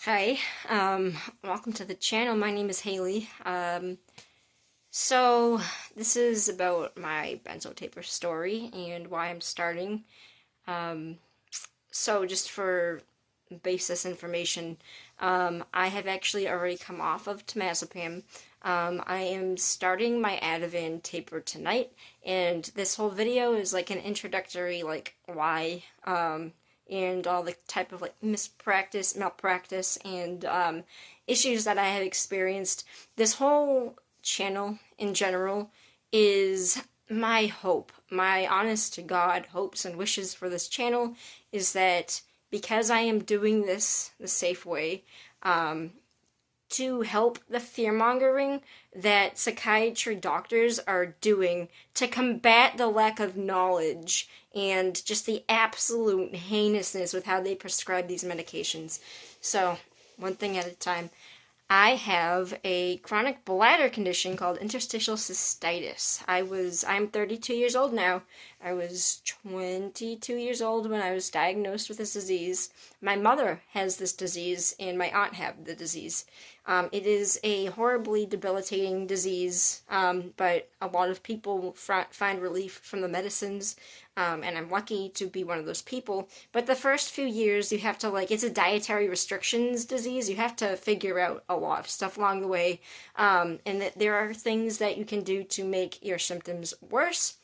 Hi, welcome to the channel. My name is Haley. So this is about my benzo taper story and why I'm starting. Um, so just for basis information, I have actually already come off of temazepam. I am starting my Ativan Taper tonight, and this whole video is like an introductory, like, why, and all the type of, like, malpractice, and, issues that I have experienced. This whole channel, in general, is my hope. My honest to God hopes and wishes for this channel is that because I am doing this the safe way, to help the fear-mongering that psychiatry doctors are doing to combat the lack of knowledge and just the absolute heinousness with how they prescribe these medications. So, one thing at a time. I have a chronic bladder condition called interstitial cystitis. I'm 32 years old now. I was 22 years old when I was diagnosed with this disease. My mother has this disease, and my aunt have the disease. It is a horribly debilitating disease, but a lot of people find relief from the medicines, and I'm lucky to be one of those people. But the first few years, you have to, like, it's a dietary restrictions disease. You have to figure out a lot of stuff along the way, and that there are things that you can do to make your symptoms worse.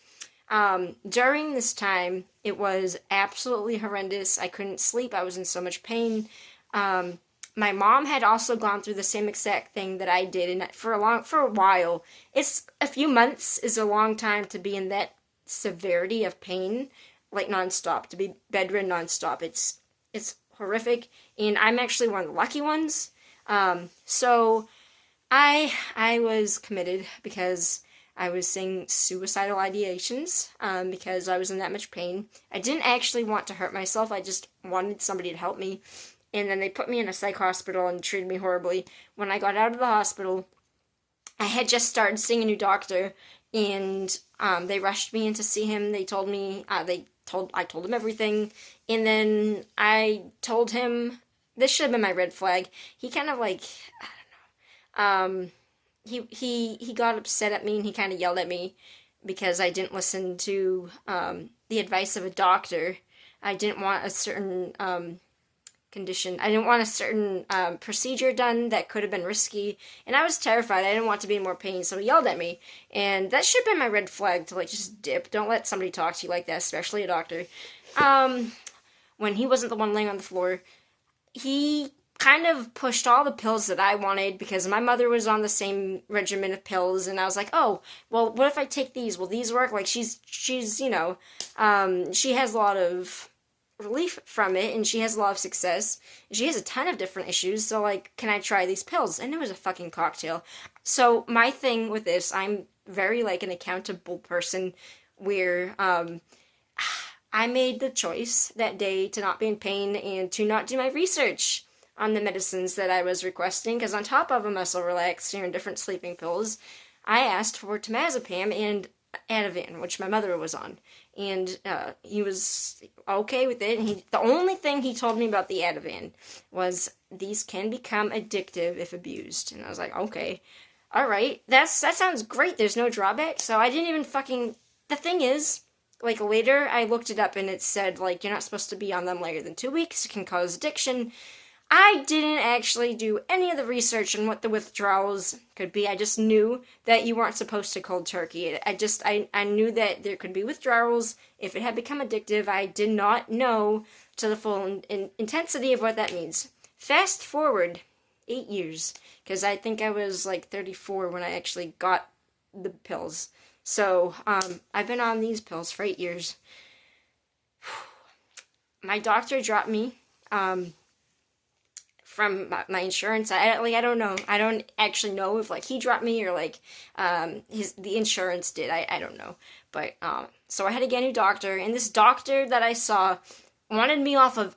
During this time, it was absolutely horrendous. I couldn't sleep. I was in so much pain. My mom had also gone through the same exact thing that I did, and for a while, it's a few months is a long time to be in that severity of pain, like nonstop, to be bedridden nonstop. It's horrific, and I'm actually one of the lucky ones. So I was committed because I was seeing suicidal ideations, because I was in that much pain. I didn't actually want to hurt myself. I just wanted somebody to help me. And then they put me in a psych hospital and treated me horribly. When I got out of the hospital, I had just started seeing a new doctor, and they rushed me in to see him. They told me, I told him everything, and then I told him, this should have been my red flag. He kind of, like, I don't know, he got upset at me, and he kind of yelled at me because I didn't listen to the advice of a doctor. I didn't want a certain condition. I didn't want a certain procedure done that could have been risky, and I was terrified. I didn't want to be in more pain, so he yelled at me, and that should have been my red flag to, like, just dip. Don't let somebody talk to you like that, especially a doctor. When he wasn't the one laying on the floor, he kind of pushed all the pills that I wanted because my mother was on the same regimen of pills, and I was like, oh, well, what if I take these? Will these work? Like, she's you know, she has a lot of relief from it, and she has a lot of success. She has a ton of different issues, so, like, can I try these pills? And it was a fucking cocktail. So my thing with this, I'm very, like, an accountable person where I made the choice that day to not be in pain and to not do my research on the medicines that I was requesting, because on top of a muscle relaxer and different sleeping pills, I asked for temazepam and Ativan, which my mother was on, and he was okay with it. And the only thing he told me about the Ativan was these can become addictive if abused, and I was like, okay, all right, that sounds great. There's no drawback. So I didn't even fucking. The thing is, like, later I looked it up and it said, like, you're not supposed to be on them later than 2 weeks. It can cause addiction. I didn't actually do any of the research on what the withdrawals could be. I just knew that you weren't supposed to cold turkey. I knew that there could be withdrawals if it had become addictive. I did not know to the full intensity of what that means. Fast forward 8 years, because I think I was like 34 when I actually got the pills. So, I've been on these pills for 8 years. My doctor dropped me, from my insurance. I don't know. I don't actually know if, like, he dropped me or, like, the insurance did. I don't know. But, so I had to get a new doctor, and this doctor that I saw wanted me off of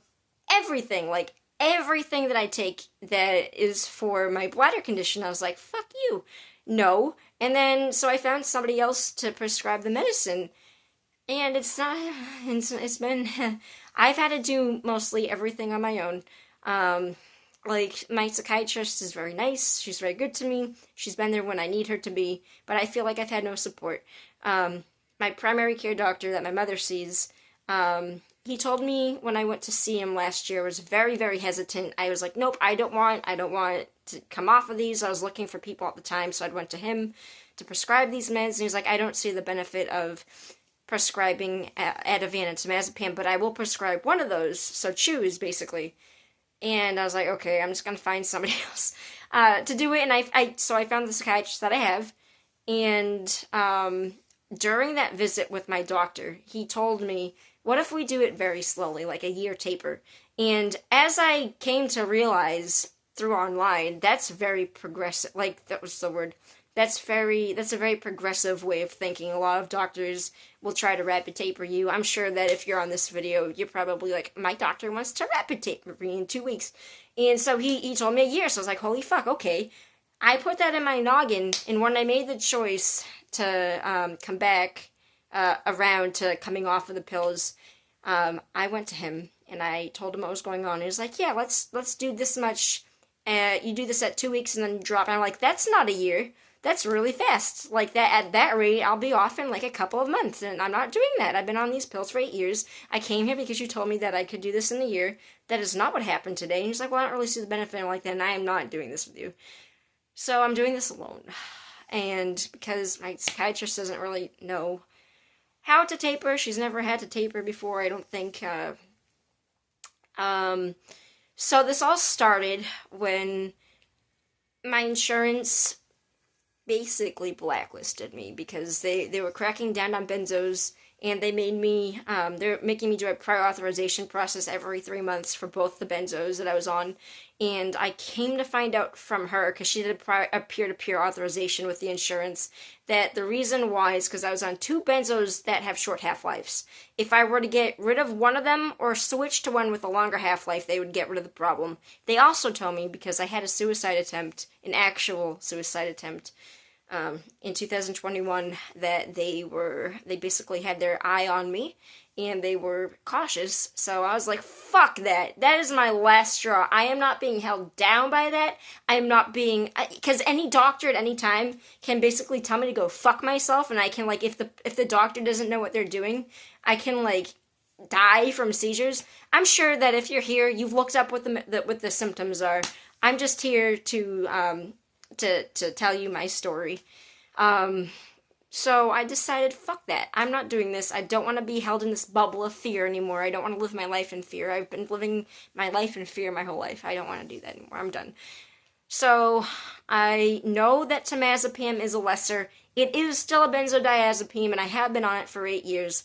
everything, like, everything that I take that is for my bladder condition. I was like, fuck you. No. And then, so I found somebody else to prescribe the medicine, and it's been, I've had to do mostly everything on my own. like, my psychiatrist is very nice. She's very good to me. She's been there when I need her to be, but I feel like I've had no support. My primary care doctor that my mother sees, he told me when I went to see him last year, was very, very hesitant. I was like, nope, I don't want to come off of these. I was looking for people at the time, so I went to him to prescribe these meds, and he's like, I don't see the benefit of prescribing Ativan and temazepam, but I will prescribe one of those, so choose, basically. And I was like, okay, I'm just gonna find somebody else to do it. And so I found the psychiatrist that I have, and during that visit with my doctor, he told me, what if we do it very slowly, like a year taper? And as I came to realize through online, that's very progressive. Like, that was the word. That's a very progressive way of thinking. A lot of doctors will try to rapid taper you. I'm sure that if you're on this video, you're probably like, my doctor wants to rapid taper me in 2 weeks. And so he told me a year, so I was like, holy fuck, okay. I put that in my noggin, and when I made the choice to come back around to coming off of the pills, I went to him and I told him what was going on. He was like, yeah, let's do this much. You do this at 2 weeks and then you drop. And I'm like, that's not a year. That's really fast. Like, that at that rate, I'll be off in like a couple of months, and I'm not doing that. I've been on these pills for 8 years. I came here because you told me that I could do this in a year. That is not what happened today. And he's like, well, I don't really see the benefit. I'm like, then I am not doing this with you. So I'm doing this alone. And because my psychiatrist doesn't really know how to taper, she's never had to taper before, I don't think. So this all started when my insurance basically blacklisted me because they were cracking down on benzos, and they made me, they're making me do a prior authorization process every 3 months for both the benzos that I was on. And I came to find out from her, because she did a peer-to-peer authorization with the insurance, that the reason why is because I was on 2 benzos that have short half-lives. If I were to get rid of one of them or switch to one with a longer half-life, they would get rid of the problem. They also told me, because I had a suicide attempt, an actual suicide attempt, in 2021, that they basically had their eye on me, and they were cautious. So I was like, fuck that. That is my last straw. I am not being held down by that. I am not being, because any doctor at any time can basically tell me to go fuck myself, and I can, like, if the doctor doesn't know what they're doing, I can, like, die from seizures. I'm sure that if you're here, you've looked up what the symptoms are. I'm just here to tell you my story. So I decided, fuck that. I'm not doing this. I don't want to be held in this bubble of fear anymore. I don't want to live my life in fear. I've been living my life in fear my whole life. I don't want to do that anymore. I'm done. So I know that temazepam is a lesser. It is still a benzodiazepine, and I have been on it for 8 years.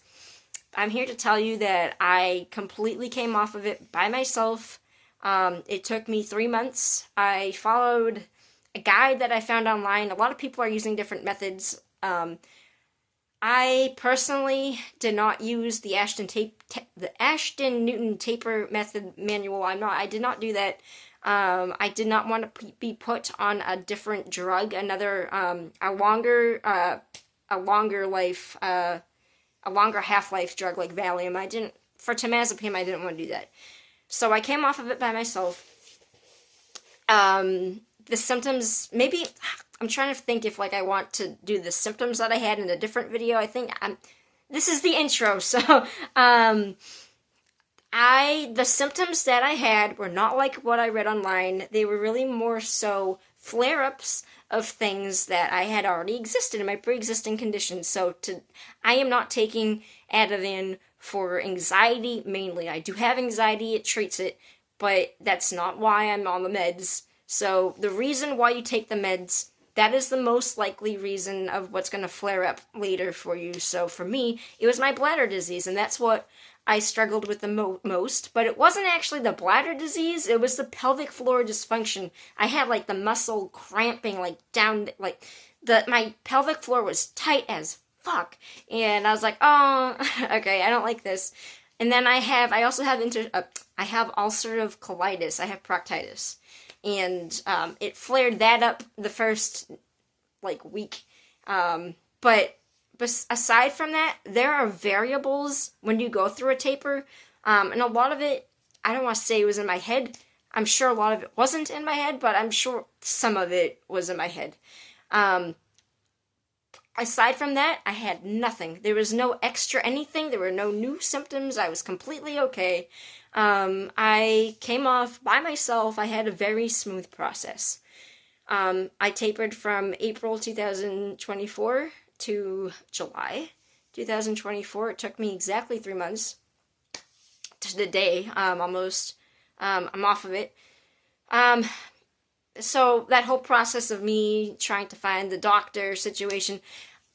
I'm here to tell you that I completely came off of it by myself. It took me 3 months. I followed a guide that I found online. A lot of people are using different methods. I personally did not use the Ashton Newton Taper method manual. I did not do that. I did not want to be put on a different drug, another a longer half-life drug like Valium. For temazepam, I didn't want to do that. So I came off of it by myself. The symptoms, maybe, I'm trying to think if, like, I want to do the symptoms that I had in a different video. I think this is the intro, so, the symptoms that I had were not like what I read online. They were really more so flare-ups of things that I had already existed in my pre-existing conditions. So I am not taking Ativan for anxiety mainly. I do have anxiety, it treats it, but that's not why I'm on the meds. So the reason why you take the meds, that is the most likely reason of what's going to flare up later for you. So for me, it was my bladder disease, and that's what I struggled with the most. But it wasn't actually the bladder disease, it was the pelvic floor dysfunction. I had, like, the muscle cramping, like, down, like, my pelvic floor was tight as fuck. And I was like, oh, okay, I don't like this. And then I also have I have ulcerative colitis. I have proctitis. And it flared that up the first, like, week. But aside from that, there are variables when you go through a taper. And a lot of it, I don't want to say it was in my head. I'm sure a lot of it wasn't in my head, but I'm sure some of it was in my head. Um, Aside from that, I had nothing. There was no extra anything. There were no new symptoms. I was completely okay. I came off by myself. I had a very smooth process. I tapered from April 2024 to July 2024. It took me exactly 3 months to the day, almost. I'm off of it. Um, so that whole process of me trying to find the doctor situation,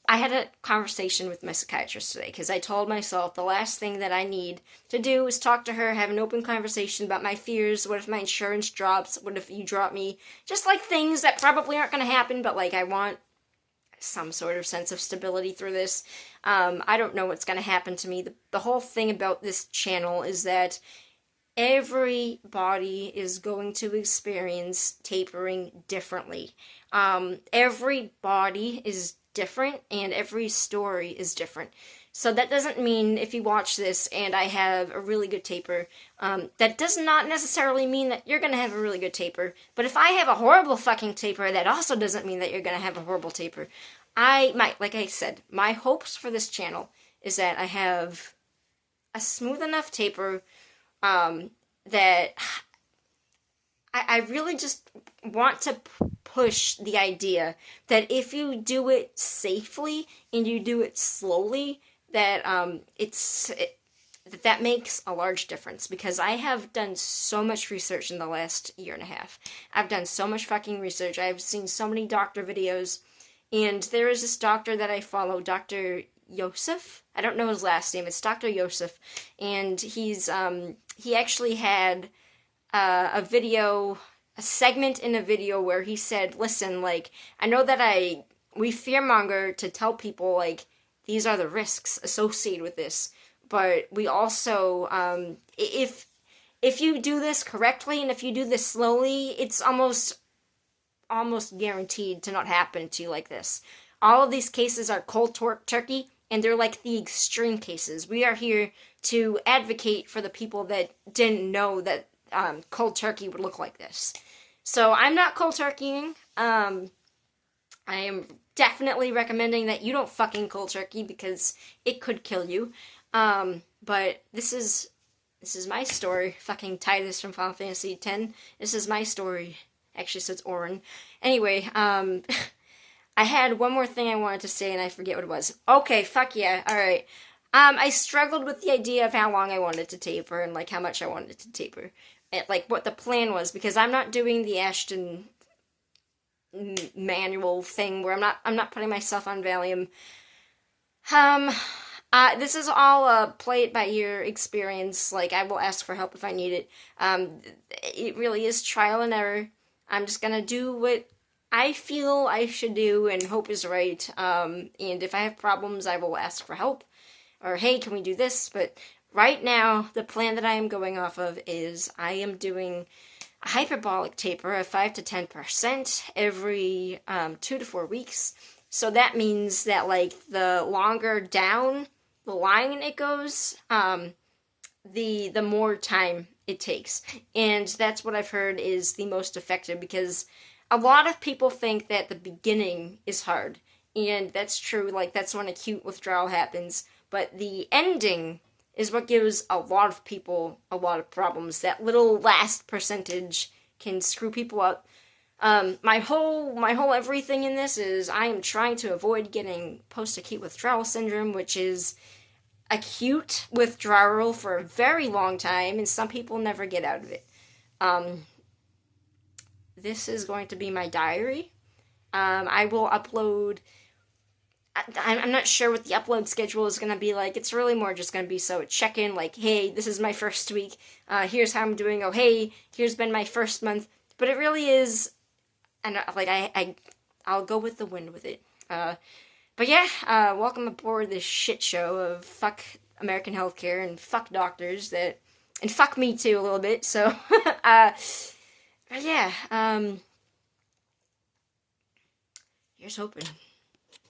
I had a conversation with my psychiatrist today because I told myself the last thing that I need to do is talk to her, have an open conversation about my fears. What if my insurance drops? What if you drop me? Just like things that probably aren't going to happen, but like I want some sort of sense of stability through this. I don't know what's going to happen to me. The whole thing about this channel is that everybody is going to experience tapering differently. Every body is different and every story is different. So that doesn't mean if you watch this and I have a really good taper, that does not necessarily mean that you're going to have a really good taper. But if I have a horrible fucking taper, that also doesn't mean that you're going to have a horrible taper. Like I said, my hopes for this channel is that I have a smooth enough taper that I really just want to push the idea that if you do it safely and you do it slowly, that that makes a large difference. Because I have done so much research in the last year and a half. I've done so much fucking research. I've seen so many doctor videos, and there is this doctor that I follow, Dr. Yosef. I don't know his last name. It's Dr. Yosef, and he actually had a segment in a video where he said, listen, like, I know that we fearmonger to tell people, like, these are the risks associated with this, but we also, if you do this correctly and if you do this slowly, it's almost guaranteed to not happen to you like this. All of these cases are cold turkey, and they're like the extreme cases. We are here to advocate for the people that didn't know that cold turkey would look like this. So I'm not cold turkeying. I am definitely recommending that you don't fucking cold turkey because it could kill you. But this is my story. Fucking Titus from Final Fantasy X. This is my story. Actually, so it's Orin. Anyway, I had one more thing I wanted to say and I forget what it was. Okay, fuck yeah. Alright. I struggled with the idea of how long I wanted to taper and like how much I wanted to taper. Like what the plan was, because I'm not doing the Ashton manual thing where I'm not putting myself on Valium. This is all play it by ear experience. Like, I will ask for help if I need it. It really is trial and error. I'm just gonna do what I feel I should do and hope is right. And if I have problems, I will ask for help. Or, hey, can we do this? But right now, the plan that I am going off of is I am doing a hyperbolic taper of 5 to 10% every 2 to 4 weeks. So that means that, like, the longer down the line it goes, the more time it takes. And that's what I've heard is the most effective, because a lot of people think that the beginning is hard. And that's true, like, that's when acute withdrawal happens. But the ending is what gives a lot of people a lot of problems. That little last percentage can screw people up. My whole everything in this is I am trying to avoid getting post-acute withdrawal syndrome, which is acute withdrawal for a very long time, and some people never get out of it. This is going to be my diary. I will upload. I'm not sure what the upload schedule is going to be like. It's really more just going to be so a check-in, like, hey, this is my first week. Here's how I'm doing. Oh, hey, here's been my first month. But it really is, and like I'll go with the wind with it. But yeah, welcome aboard this shit show of fuck American healthcare and fuck doctors and fuck me too a little bit. So, but yeah, here's hoping.